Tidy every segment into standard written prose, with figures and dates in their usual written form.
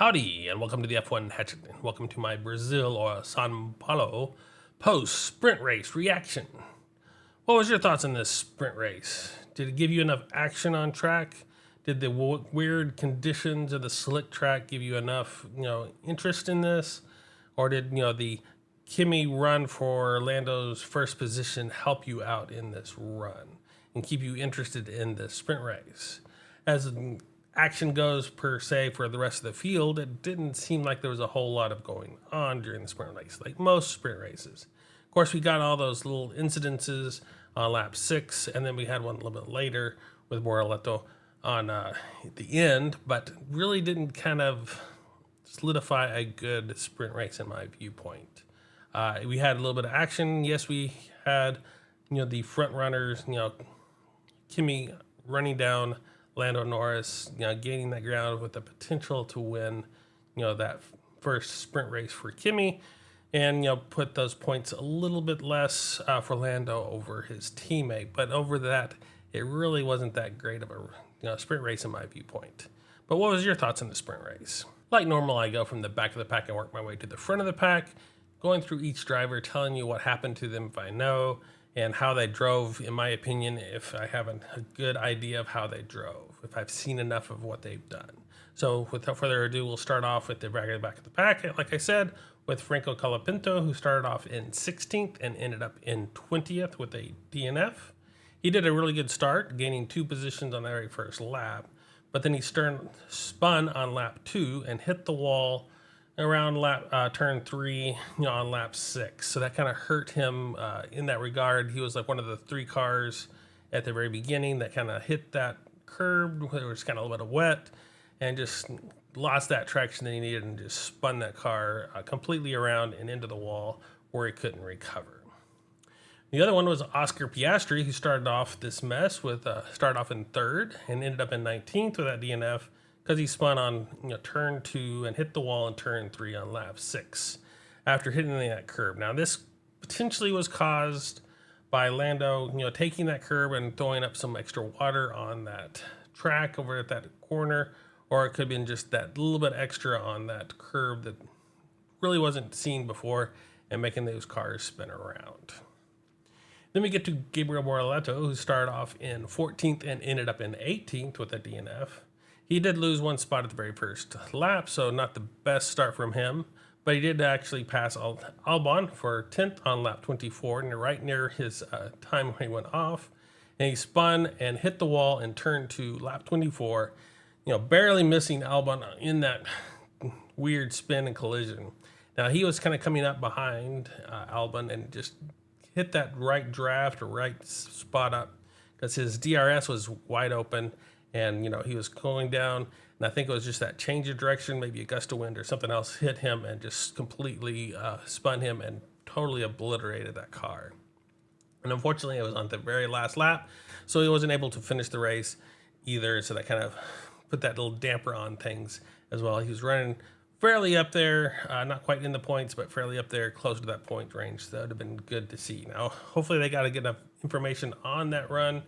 Howdy, and welcome to the F1 Hatchet, and welcome to my Brazil or Sao Paulo post-sprint race reaction. What was your thoughts on this sprint race? Did it give you enough action on track? Did the weird conditions of the slick track give you enough, interest in this? Or did, the Kimi run for Lando's first position help you out in this run and keep you interested in this sprint race? As action goes per se for the rest of the field, it didn't seem like there was a whole lot of going on during the sprint race, like most sprint races. Of course, we got all those little incidences on lap 6, and then we had one a little bit later with Bortoleto on the end, but really didn't kind of solidify a good sprint race in my viewpoint. We had a little bit of action. Yes, we had, the front runners, Kimi running down Lando Norris, gaining that ground with the potential to win, that first sprint race for Kimi, and put those points a little bit less for Lando over his teammate. But over that, it really wasn't that great of a sprint race in my viewpoint. But what was your thoughts on the sprint race? Like normal, I go from the back of the pack and work my way to the front of the pack, going through each driver, telling you what happened to them if I know, and how they drove, in my opinion, if I have a good idea of how they drove, if I've seen enough of what they've done. So without further ado, we'll start off with the back of the pack. Like I said, with Franco Colapinto, who started off in 16th and ended up in 20th with a DNF. He did a really good start, gaining 2 positions on the very first lap, but then he spun on lap 2 and hit the wall around turn 3, on lap 6. So that kind of hurt him in that regard. He was like one of the 3 cars at the very beginning that kind of hit that curb where it was kind of a little bit of wet and just lost that traction that he needed and just spun that car completely around and into the wall where he couldn't recover. The other one was Oscar Piastri, who started off this mess with started off in 3rd and ended up in 19th with that DNF, because he spun on turn 2 and hit the wall in turn 3 on lap 6 after hitting that curb. Now this potentially was caused by Lando, taking that curb and throwing up some extra water on that track over at that corner, or it could have been just that little bit extra on that curb that really wasn't seen before and making those cars spin around. Then we get to Gabriel Bortoleto, who started off in 14th and ended up in 18th with a DNF. He did lose 1 spot at the very first lap, so not the best start from him, but he did actually pass Albon for 10th on lap 24, and right near his time when he went off, and he spun and hit the wall in turn 2, lap 24, barely missing Albon in that weird spin and collision. Now he was kind of coming up behind Albon and just hit that right draft or right spot up because his DRS was wide open. And, he was going down, and I think it was just that change of direction, maybe a gust of wind or something else hit him and just completely spun him and totally obliterated that car. And unfortunately, it was on the very last lap, so he wasn't able to finish the race either, so that kind of put that little damper on things as well. He was running fairly up there, not quite in the points, but fairly up there, close to that point range, so that would have been good to see. Now, hopefully they got to get enough information on that run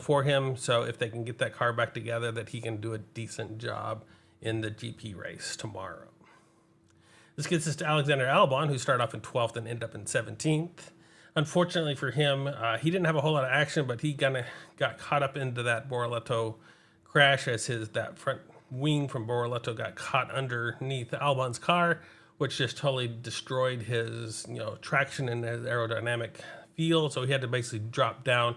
for him, so if they can get that car back together, that he can do a decent job in the GP race tomorrow. This gets us to Alexander Albon, who started off in 12th and ended up in 17th. Unfortunately for him, he didn't have a whole lot of action, but he kind of got caught up into that Bortoleto crash as that front wing from Bortoleto got caught underneath Albon's car, which just totally destroyed his traction and his aerodynamic feel. So he had to basically drop down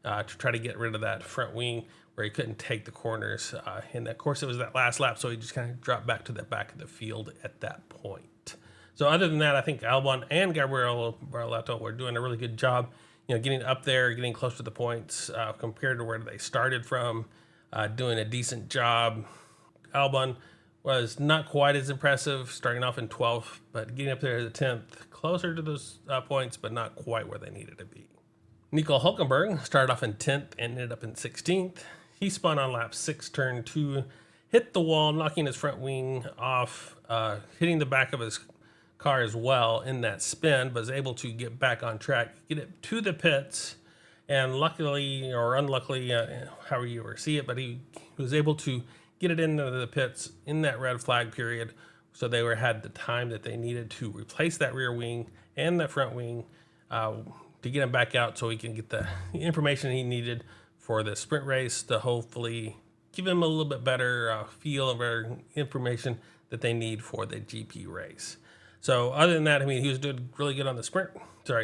to try to get rid of that front wing where he couldn't take the corners. And of course, it was that last lap, so he just kind of dropped back to the back of the field at that point. So other than that, I think Albon and Gabriel Bortoleto were doing a really good job, getting up there, getting close to the points compared to where they started from, doing a decent job. Albon was not quite as impressive, starting off in 12th, but getting up there to the 10th, closer to those points, but not quite where they needed to be. Nico Hülkenberg started off in 10th and ended up in 16th. He spun on lap 6, turn 2, hit the wall, knocking his front wing off, hitting the back of his car as well in that spin, but was able to get back on track, get it to the pits, and luckily or unluckily, however you ever see it, but he was able to get it into the pits in that red flag period, so they had the time that they needed to replace that rear wing and that front wing to get him back out so he can get the information he needed for the sprint race to hopefully give him a little bit better feel and better information that they need for the GP race. So other than that, I mean, he was doing really good on the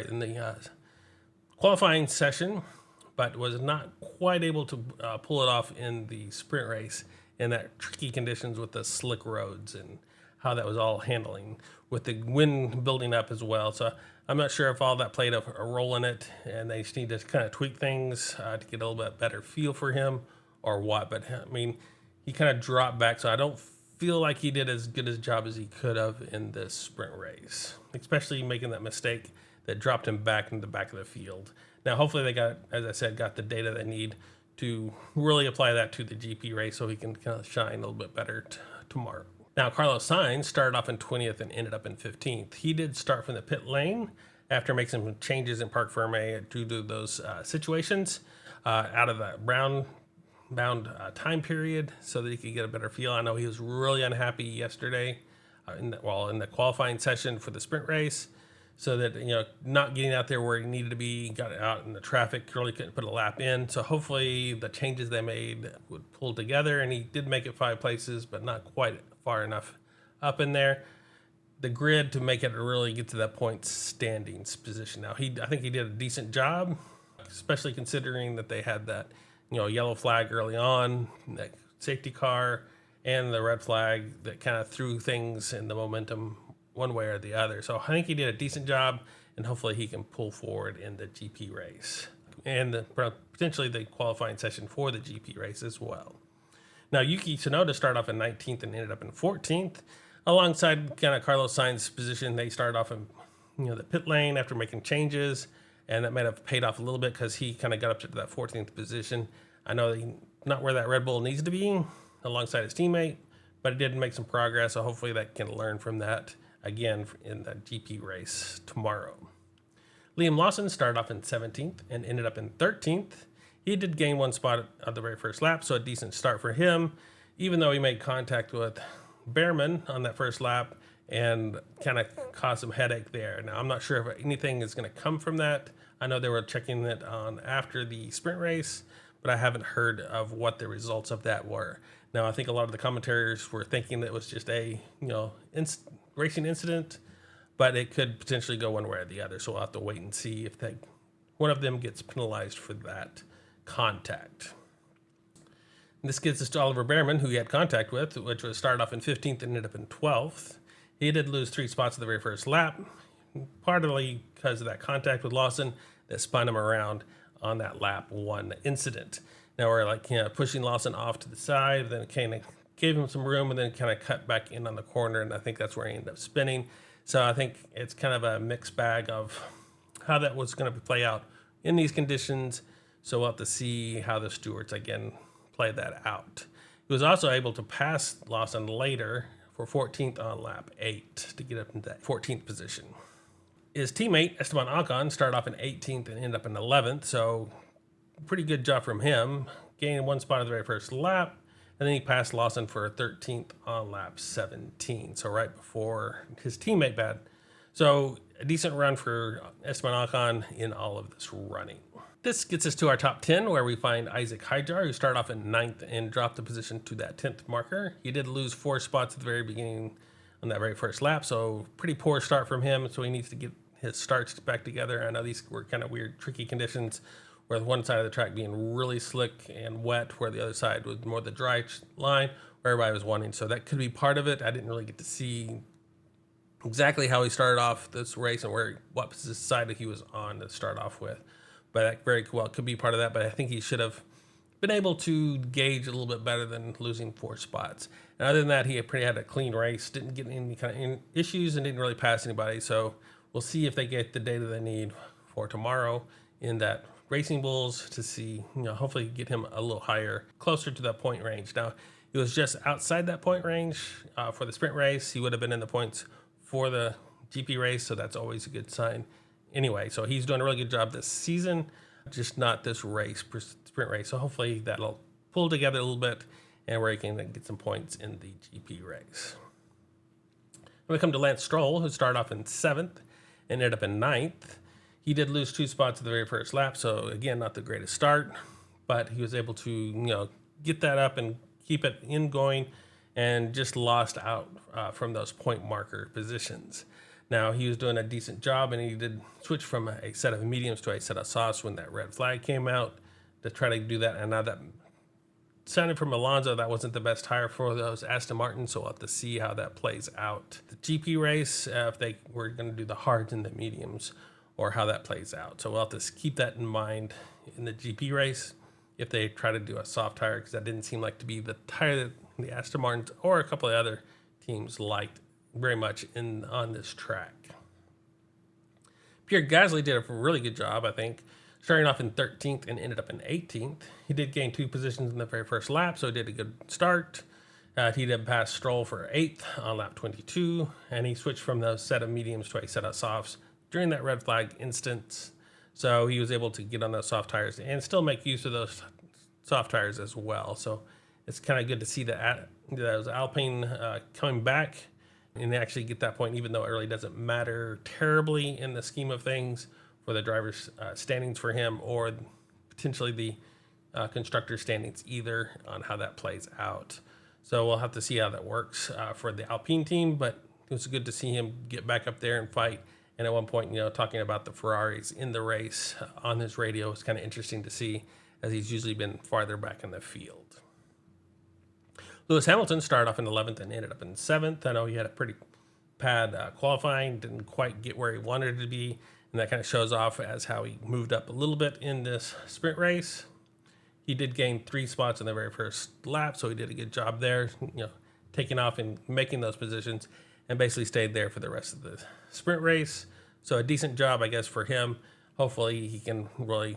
in the qualifying session, but was not quite able to pull it off in the sprint race in that tricky conditions with the slick roads and how that was all handling with the wind building up as well. So I'm not sure if all that played a role in it, and they just need to kind of tweak things to get a little bit better feel for him or what. But I mean, he kind of dropped back, so I don't feel like he did as good a job as he could have in this sprint race, especially making that mistake that dropped him back into the back of the field. Now, hopefully they got, as I said, got the data they need to really apply that to the GP race so he can kind of shine a little bit better tomorrow. Now, Carlos Sainz started off in 20th and ended up in 15th. He did start from the pit lane after making some changes in Parc Fermé due to those situations out of the bound time period so that he could get a better feel. I know he was really unhappy yesterday in the qualifying session for the sprint race, so that, not getting out there where he needed to be, got out in the traffic, really couldn't put a lap in. So hopefully the changes they made would pull together, and he did make it 5 places, but not quite far enough up in there. The grid to make it really get to that point standings position. Now, I think he did a decent job, especially considering that they had that, yellow flag early on, that safety car, and the red flag that kind of threw things in the momentum one way or the other. So I think he did a decent job, and hopefully he can pull forward in the GP race and potentially the qualifying session for the GP race as well. Now, Yuki Tsunoda started off in 19th and ended up in 14th. Alongside kind of Carlos Sainz's position, they started off in the pit lane after making changes, and that might have paid off a little bit because he kind of got up to that 14th position. I know he's not where that Red Bull needs to be alongside his teammate, but he did make some progress, so hopefully that can learn from that again in the GP race tomorrow. Liam Lawson started off in 17th and ended up in 13th. He did gain 1 spot at the very first lap, so a decent start for him, even though he made contact with Behrman on that first lap and kind of caused some headache there. Now, I'm not sure if anything is going to come from that. I know they were checking it on after the sprint race, but I haven't heard of what the results of that were. Now, I think a lot of the commentators were thinking that it was just a, racing incident, but it could potentially go one way or the other. So we'll have to wait and see if one of them gets penalized for that contact. And this gets us to Oliver Behrman, who he had contact with, which was started off in 15th and ended up in 12th. He did lose 3 spots at the very first lap, partly because of that contact with Lawson that spun him around on that lap 1 incident. Now we're pushing Lawson off to the side, then kind of gave him some room, and then kind of cut back in on the corner, and I think that's where he ended up spinning. So I think it's kind of a mixed bag of how that was going to play out in these conditions. So we'll have to see how the stewards again play that out. He was also able to pass Lawson later for 14th on lap 8 to get up into that 14th position. His teammate Esteban Ocon started off in 18th and ended up in 11th, so pretty good job from him, gaining 1 spot at the very first lap. And then he passed Lawson for 13th on lap 17, so right before his teammate bad. So a decent run for Esteban Ocon in all of this running. This gets us to our top 10, where we find Isaac Haijar, who started off in 9th and dropped the position to that 10th marker. He did lose 4 spots at the very beginning on that very first lap, so pretty poor start from him, so he needs to get his starts back together. I know these were kind of weird, tricky conditions, where the one side of the track being really slick and wet, where the other side was more the dry line, where everybody was wanting. So that could be part of it. I didn't really get to see exactly how he started off this race and what side he was on to start off with. But that very well could be part of that. But I think he should have been able to gauge a little bit better than losing 4 spots. And other than that, he had a clean race, didn't get any kind of issues, and didn't really pass anybody. So we'll see if they get the data they need for tomorrow in that Racing Bulls to see, hopefully get him a little higher, closer to that point range. Now, he was just outside that point range for the sprint race. He would have been in the points for the GP race, so that's always a good sign. Anyway, so he's doing a really good job this season, just not this sprint race. So hopefully that'll pull together a little bit and where he can get some points in the GP race. When we come to Lance Stroll, who started off in 7th and ended up in 9th, he did lose 2 spots at the very first lap, so again, not the greatest start, but he was able to get that up and keep it in going, and just lost out from those point marker positions. Now, he was doing a decent job, and he did switch from a set of mediums to a set of softs when that red flag came out to try to do that. And now that sounded from Alonso, that wasn't the best tire for those Aston Martin, so we'll have to see how that plays out. The GP race, if they were going to do the hards and the mediums, or how that plays out. So we'll have to keep that in mind in the GP race if they try to do a soft tire, because that didn't seem like to be the tire that the Aston Martins or a couple of other teams liked very much on this track. Pierre Gasly did a really good job, I think, starting off in 13th and ended up in 18th. He did gain 2 positions in the very first lap, so he did a good start. He did pass Stroll for 8th on lap 22, and he switched from the set of mediums to a set of softs during that red flag instance. So he was able to get on those soft tires and still make use of those soft tires as well. So it's kind of good to see that those Alpine coming back and actually get that point, even though it really doesn't matter terribly in the scheme of things for the driver's standings for him, or potentially the constructor standings either, on how that plays out. So we'll have to see how that works for the Alpine team, but it was good to see him get back up there and fight. And at one point, talking about the Ferraris in the race on his radio was kind of interesting to see, as he's usually been farther back in the field. Lewis Hamilton started off in 11th and ended up in 7th. I know he had a pretty bad qualifying, didn't quite get where he wanted to be, and that kind of shows off as how he moved up a little bit in this sprint race. He did gain 3 spots in the very first lap, so he did a good job there, taking off and making those positions, and basically stayed there for the rest of the sprint race. So a decent job, I guess, for him. Hopefully he can really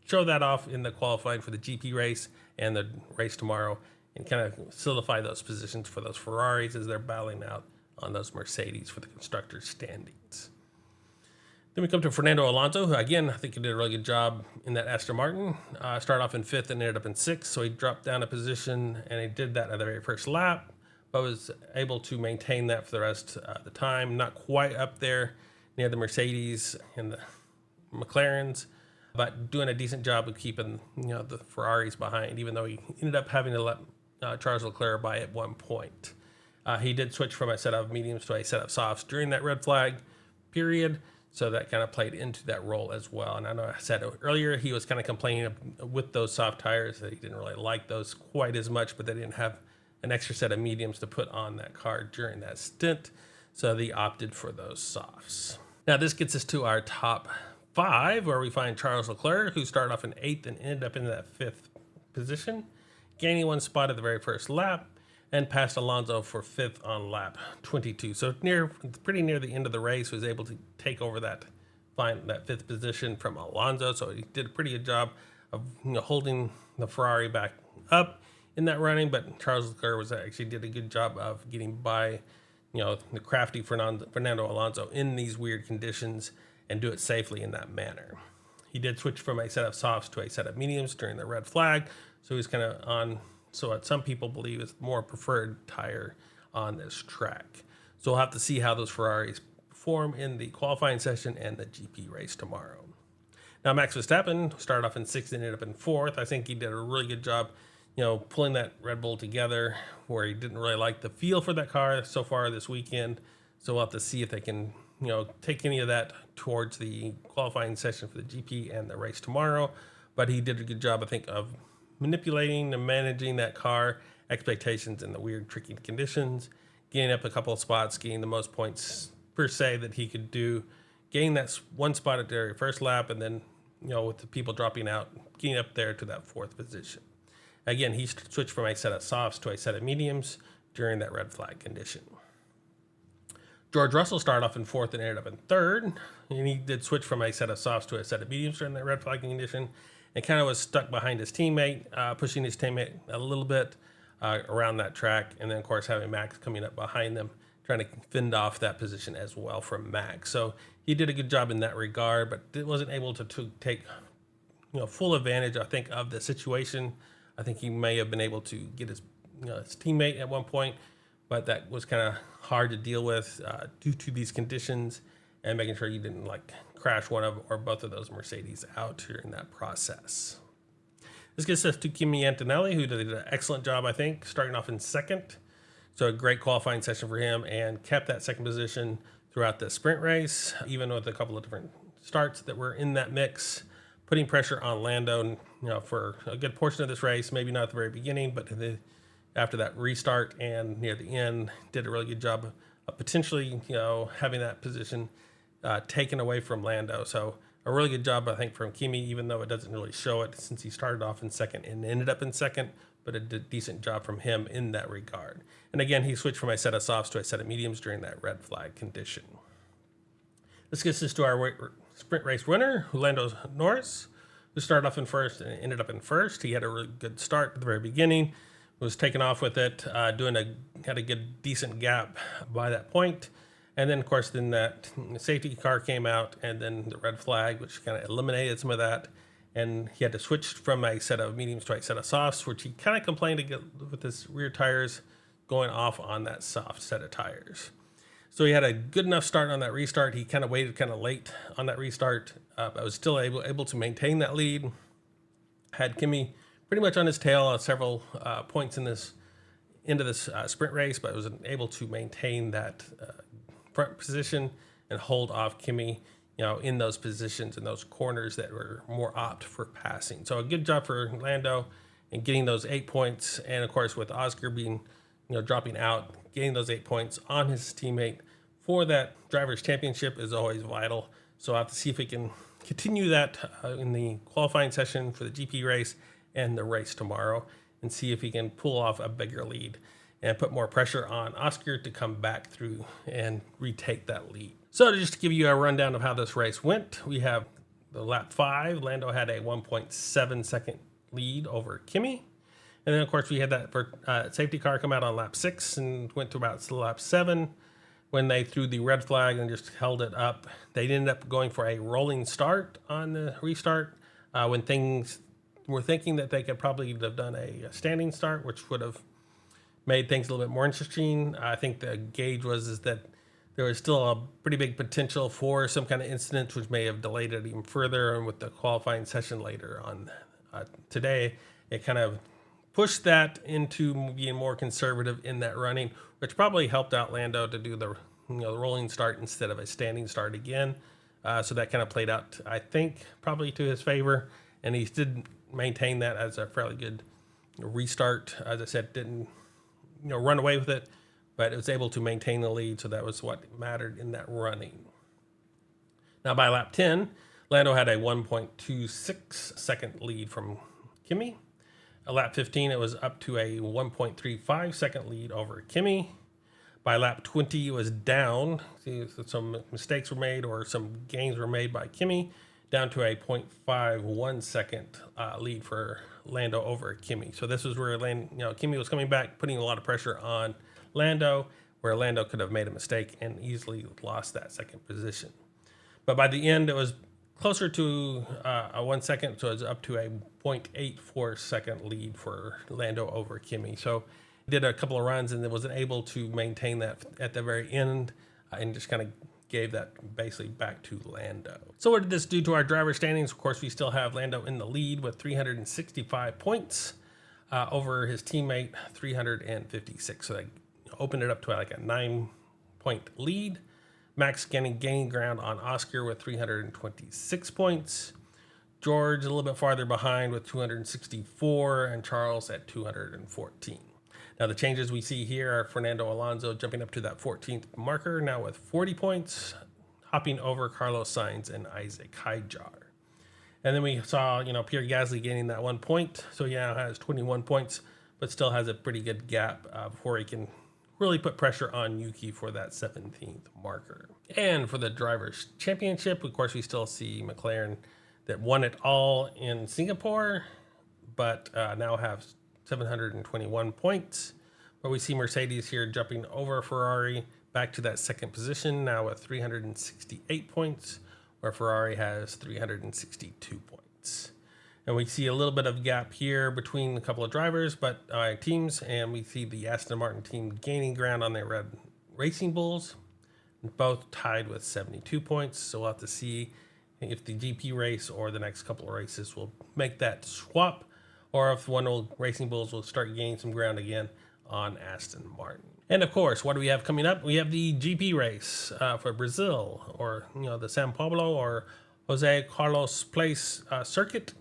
show that off in the qualifying for the GP race and the race tomorrow, and kind of solidify those positions for those Ferraris as they're battling out on those Mercedes for the constructors' standings. Then we come to Fernando Alonso, who, again, I think he did a really good job in that Aston Martin. Started off in 5th and ended up in 6th, so he dropped down a position, and he did that at the very first lap, but was able to maintain that for the rest of the time. Not quite up there near the Mercedes and the McLarens, but doing a decent job of keeping the Ferraris behind, even though he ended up having to let Charles Leclerc by at one point. He did switch from a set of mediums to a set of softs during that red flag period, so that kind of played into that role as well. And I know I said earlier he was kind of complaining with those soft tires that he didn't really like those quite as much, but they didn't have an extra set of mediums to put on that car during that stint, so they opted for those softs. Now this gets us to our top 5, where we find Charles Leclerc, who started off in 8th and ended up in that 5th position, gaining 1 spot at the very first lap, and passed Alonso for 5th on lap 22. So pretty near the end of the race, was able to take over that 5th position from Alonso. So he did a pretty good job of holding the Ferrari back up in that running. But Charles Leclerc actually did a good job of getting by, the crafty Fernando Alonso in these weird conditions, and do it safely in that manner. He did switch from a set of softs to a set of mediums during the red flag, so he's kind of on, so what some people believe is more preferred tire on this track. So we'll have to see how those Ferraris perform in the qualifying session and the GP race tomorrow. Now Max Verstappen started off in 6th and ended up in 4th. I think he did a really good job, pulling that Red Bull together, where he didn't really like the feel for that car so far this weekend. So we'll have to see if they can take any of that towards the qualifying session for the GP and the race tomorrow. But he did a good job, I think, of manipulating and managing that car expectations in the weird, tricky conditions, gaining up a couple of spots, gaining the most points per se that he could do, gaining that 1 spot at the very first lap, and then, with the people dropping out, getting up there to that 4th position. Again, he switched from a set of softs to a set of mediums during that red flag condition. George Russell started off in 4th and ended up in 3rd, and he did switch from a set of softs to a set of mediums during that red flag condition, and kind of was stuck behind his teammate, pushing his teammate a little bit around that track, and then of course having Max coming up behind them, trying to fend off that position as well from Max. So he did a good job in that regard, but wasn't able to take full advantage, I think, of the situation. I think he may have been able to get his teammate at one point, but that was kind of hard to deal with due to these conditions and making sure you didn't like crash one of or both of those Mercedes out during that process. This gets us to Kimi Antonelli, who did an excellent job, I think, starting off in second. So a great qualifying session for him and kept that second position throughout the sprint race, even with a couple of different starts that were in that mix, putting pressure on Lando, for a good portion of this race, maybe not at the very beginning, but after that restart and near the end, did a really good job of potentially, having that position taken away from Lando. So a really good job, I think, from Kimi, even though it doesn't really show it since he started off in second and ended up in second, but a decent job from him in that regard. And again, he switched from a set of softs to a set of mediums during that red flag condition. This gets us to our sprint race winner, Lando Norris, who started off in first and ended up in first. He had a really good start at the very beginning, was taken off with it, had a good, decent gap by that point. And then, of course, that safety car came out, and then the red flag, which kind of eliminated some of that. And he had to switch from a set of mediums to a set of softs, which he kind of complained with his rear tires going off on that soft set of tires. So he had a good enough start on that restart. He kind of waited kind of late on that restart, but was still able to maintain that lead. Had Kimi pretty much on his tail at several points into this sprint race, but was able to maintain that front position and hold off Kimi, in those positions and those corners that were more apt for passing. So a good job for Lando in getting those 8 points. And of course, with Oscar being, dropping out, getting those 8 points on his teammate for that drivers' championship is always vital. So I'll have to see if we can continue that in the qualifying session for the GP race and the race tomorrow, and see if he can pull off a bigger lead and put more pressure on Oscar to come back through and retake that lead. So just to give you a rundown of how this race went, we have the lap 5. Lando had a 1.7 second lead over Kimi. And then, of course, we had that safety car come out on lap 6 and went to about lap 7 when they threw the red flag and just held it up. They ended up going for a rolling start on the restart when things were thinking that they could probably have done a standing start, which would have made things a little bit more interesting. I think the gauge is that there was still a pretty big potential for some kind of incident, which may have delayed it even further. And with the qualifying session later on today, it kind of pushed that into being more conservative in that running, which probably helped out Lando to do the rolling start instead of a standing start again. So that kind of played out, I think, probably to his favor. And he did maintain that as a fairly good restart. As I said, didn't run away with it, but it was able to maintain the lead, so that was what mattered in that running. Now by lap 10, Lando had a 1.26 second lead from Kimi. At lap 15, it was up to a 1.35 second lead over Kimi. By lap 20, it was down. Some mistakes were made or some gains were made by Kimi, down to a 0.51 second lead for Lando over Kimi. So this was where Kimi was coming back, putting a lot of pressure on Lando, where Lando could have made a mistake and easily lost that second position. But by the end, it was closer to a 1 second, so it was up to a 0.84 second lead for Lando over Kimi. So he did a couple of runs and then wasn't able to maintain that at the very end, and just kind of gave that basically back to Lando. So what did this do to our driver standings? Of course, we still have Lando in the lead with 365 points over his teammate 356. So that opened it up to like a 9-point lead. Max gaining ground on Oscar with 326 points. George a little bit farther behind with 264, and Charles at 214. Now the changes we see here are Fernando Alonso jumping up to that 14th marker, now with 40 points, hopping over Carlos Sainz and Isaac Hajjar. And then we saw, Pierre Gasly gaining that 1 point, so he now has 21 points, but still has a pretty good gap before he can really put pressure on Yuki for that 17th marker. And for the Drivers' Championship, of course, we still see McLaren that won it all in Singapore, but now have 721 points. But we see Mercedes here jumping over Ferrari back to that second position, now with 368 points, where Ferrari has 362 points. And we see a little bit of gap here between a couple of drivers, but teams, and we see the Aston Martin team gaining ground on their Red Racing Bulls, both tied with 72 points. So we'll have to see if the GP race or the next couple of races will make that swap, or if one of Racing Bulls will start gaining some ground again on Aston Martin. And of course, what do we have coming up? We have the GP race for Brazil, or the Sao Paulo or Jose Carlos Place circuit.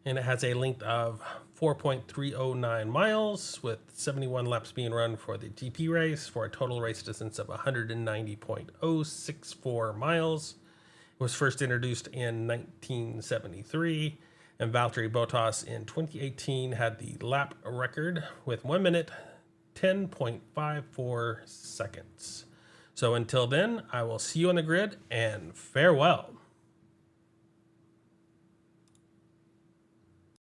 And it has a length of 4.309 miles with 71 laps being run for the GP race for a total race distance of 190.064 miles. It was first introduced in 1973, and Valtteri Bottas in 2018 had the lap record with 1 minute 10.54 seconds. So until then, I will see you on the grid, and farewell.